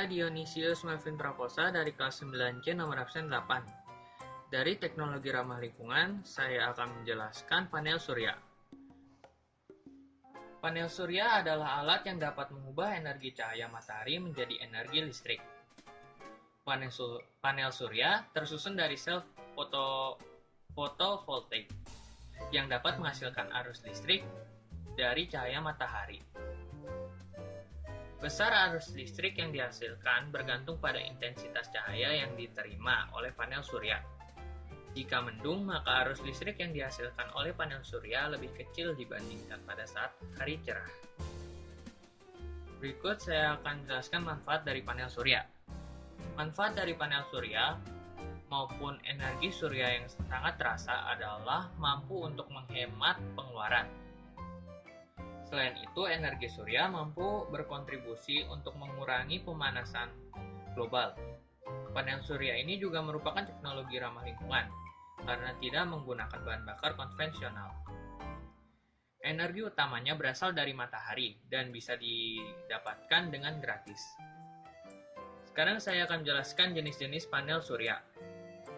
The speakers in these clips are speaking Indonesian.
Saya Dionysius Melvin Prakosa dari kelas 9C nomor absen 8. Dari teknologi ramah lingkungan, saya akan menjelaskan panel surya. Panel surya adalah alat yang dapat mengubah energi cahaya matahari menjadi energi listrik. Panel surya tersusun dari sel fotovoltaik yang dapat menghasilkan arus listrik dari cahaya matahari. Besar arus listrik yang dihasilkan bergantung pada intensitas cahaya yang diterima oleh panel surya. Jika mendung, maka arus listrik yang dihasilkan oleh panel surya lebih kecil dibandingkan pada saat hari cerah. Berikut saya akan menjelaskan manfaat dari panel surya. Manfaat dari panel surya maupun energi surya yang sangat terasa adalah mampu untuk menghemat pengeluaran. Selain itu, energi surya mampu berkontribusi untuk mengurangi pemanasan global. Panel surya ini juga merupakan teknologi ramah lingkungan karena tidak menggunakan bahan bakar konvensional. Energi utamanya berasal dari matahari dan bisa didapatkan dengan gratis. Sekarang saya akan menjelaskan jenis-jenis panel surya.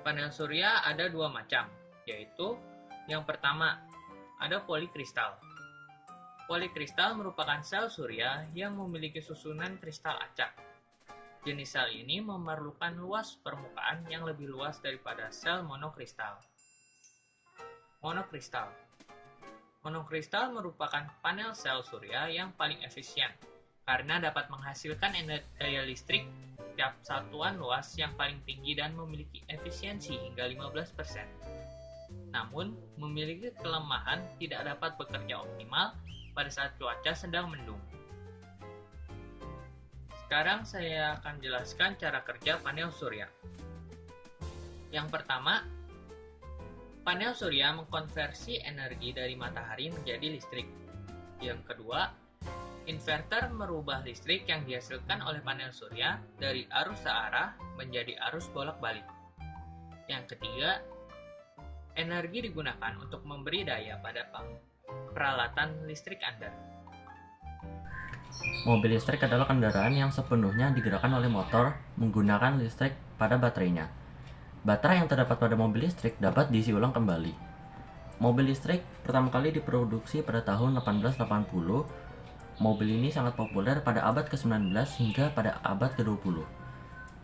Panel surya ada dua macam, yaitu yang pertama, ada polikristal. Polikristal merupakan sel surya yang memiliki susunan kristal acak. Jenis sel ini memerlukan luas permukaan yang lebih luas daripada sel monokristal. Monokristal merupakan panel sel surya yang paling efisien karena dapat menghasilkan daya listrik tiap satuan luas yang paling tinggi dan memiliki efisiensi hingga 15%. Namun, memiliki kelemahan tidak dapat bekerja optimal pada saat cuaca sedang mendung. Sekarang saya akan jelaskan cara kerja panel surya. Yang pertama, panel surya mengkonversi energi dari matahari menjadi listrik. Yang kedua, inverter merubah listrik yang dihasilkan oleh panel surya dari arus searah menjadi arus bolak-balik. Yang ketiga, energi digunakan untuk memberi daya pada peralatan listrik Anda. Mobil listrik adalah kendaraan yang sepenuhnya digerakkan oleh motor menggunakan listrik pada baterainya. Baterai yang terdapat pada mobil listrik dapat diisi ulang kembali. Mobil listrik pertama kali diproduksi pada tahun 1880. Mobil ini sangat populer pada abad ke-19 hingga pada abad ke-20.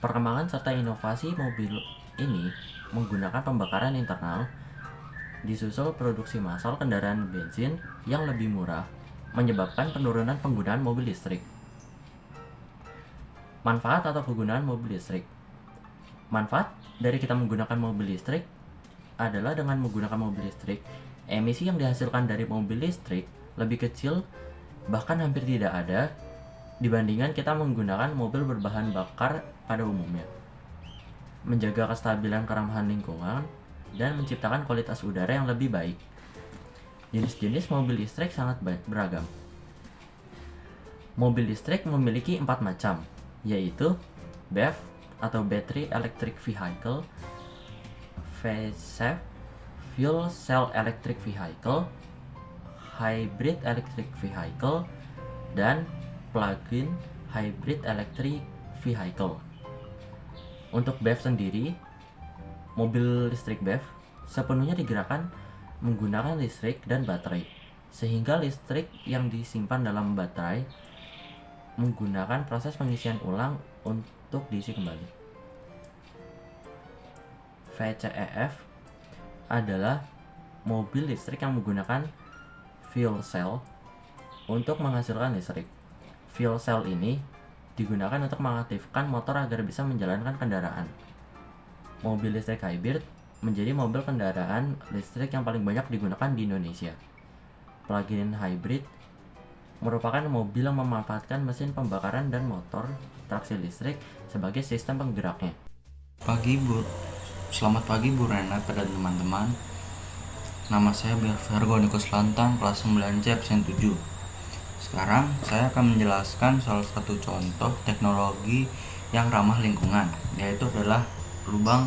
Perkembangan serta inovasi mobil ini menggunakan pembakaran internal, disusul produksi massal kendaraan bensin yang lebih murah, menyebabkan penurunan penggunaan mobil listrik. Manfaat atau kegunaan mobil listrik. Manfaat dari kita menggunakan mobil listrik adalah dengan menggunakan mobil listrik, emisi yang dihasilkan dari mobil listrik lebih kecil, bahkan hampir tidak ada, dibandingkan kita menggunakan mobil berbahan bakar pada umumnya. Menjaga kestabilan keramahan lingkungan dan menciptakan kualitas udara yang lebih baik. Jenis-jenis mobil listrik sangat beragam. Mobil listrik memiliki 4 macam, yaitu BEV atau Battery Electric Vehicle, VCEV, Fuel Cell Electric Vehicle, Hybrid Electric Vehicle, dan Plug-in Hybrid Electric Vehicle. Untuk BEV sendiri, mobil listrik BEV sepenuhnya digerakkan menggunakan listrik dan baterai, sehingga listrik yang disimpan dalam baterai menggunakan proses pengisian ulang untuk diisi kembali. VCEV adalah mobil listrik yang menggunakan fuel cell untuk menghasilkan listrik. Fuel cell ini digunakan untuk mengaktifkan motor agar bisa menjalankan kendaraan. Mobil listrik hybrid menjadi mobil kendaraan listrik yang paling banyak digunakan di Indonesia. Plug-in hybrid merupakan mobil yang memanfaatkan mesin pembakaran dan motor traksi listrik sebagai sistem penggeraknya. Selamat pagi Bu Renat dan teman-teman. Nama saya Virgo Nikus Lantang, kelas 9C absen 7. Sekarang saya akan menjelaskan salah satu contoh teknologi yang ramah lingkungan, yaitu adalah lubang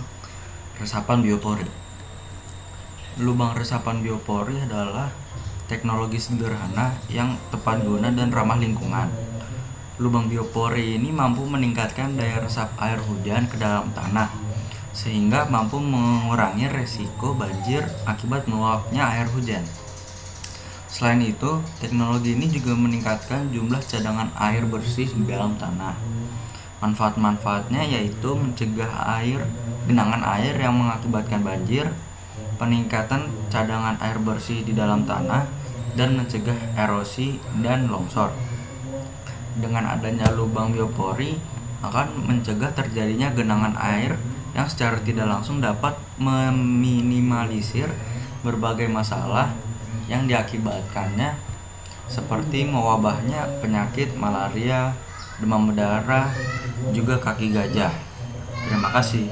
resapan biopori. Lubang resapan biopori adalah teknologi sederhana yang tepat guna dan ramah lingkungan. Lubang biopori ini mampu meningkatkan daya resap air hujan ke dalam tanah, sehingga mampu mengurangi resiko banjir akibat meluapnya air hujan. Selain itu, teknologi ini juga meningkatkan jumlah cadangan air bersih di dalam tanah. Manfaat-manfaatnya yaitu mencegah genangan air yang mengakibatkan banjir, peningkatan cadangan air bersih di dalam tanah, dan mencegah erosi dan longsor. Dengan adanya lubang biopori akan mencegah terjadinya genangan air yang secara tidak langsung dapat meminimalisir berbagai masalah yang diakibatkannya, seperti mewabahnya penyakit malaria, demam berdarah, juga kaki gajah. Terima kasih.